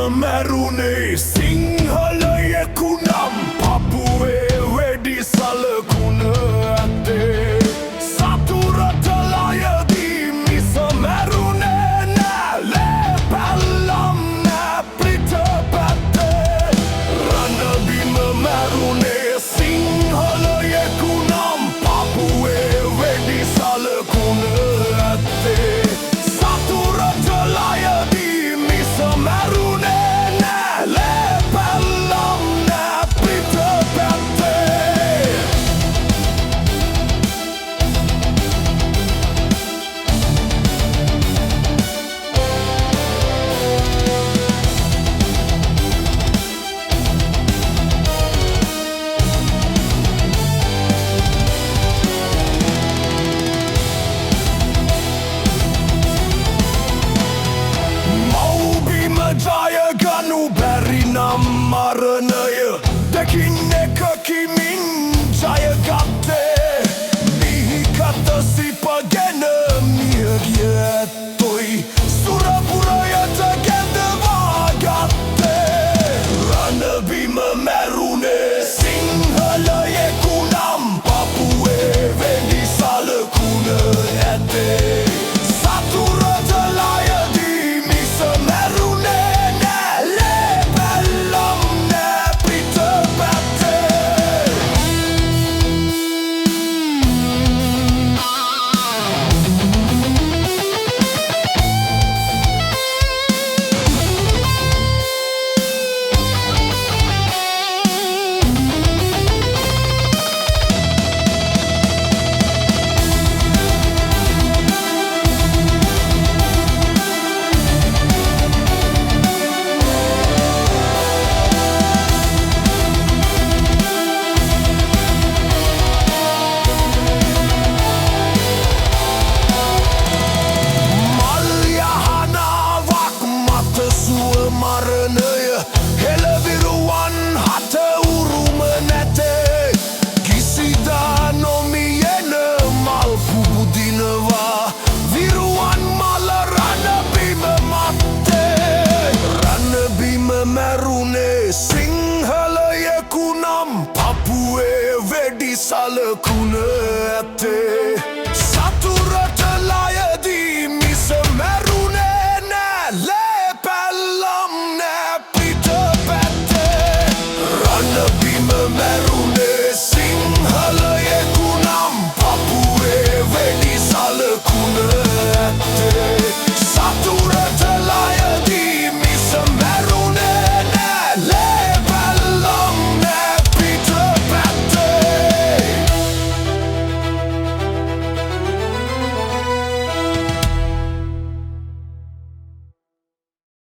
මැරුණේ සිංහලයෙකු නම් පපුවේ වෙඩි සලකුණ ඇත්තේ සතුරට ලයදී මිස මැරුණේ නෑ ලේ පැල්ලම් නෑ පිටපැත්තේ රණබිම මැරුණේ සිංහලයෙකු නම් පපුවේ වෙඩි සලකුණ ඇත්තේ සතුරට ලයදී මිස මැරුණේ නෑ ලේ පැල්ලම් නෑ පිටපැත්තේ ජයගනු බැරි නම් මරණය දෙකින් එකකිමින් ජයගත්තේ මිහිකත සිපගෙන මියගිය ඇත්තොයි සුරපුරයට ගැඳවා ගත්තේ රණබිම මැරුණේ සිංහලයෙකු නම් පපුවේ වෙඩි සලකුණ ඇත්තේ සතුරට ලයදී මිස මැරුණේ නෑ ලේ පැල්ලම් නෑ පිටපැත්තේ මරණය හෙළවිරුවන් හට උරුම නැතේ කිසිදා නොමියෙන මල් පුබුදිනවා විරුවන් මල රණබිම මත්තේ රණබිම මැරුණේ සිංහලයෙකු නම් පපුවේ වෙඩි සලකුණ ඇත්තේ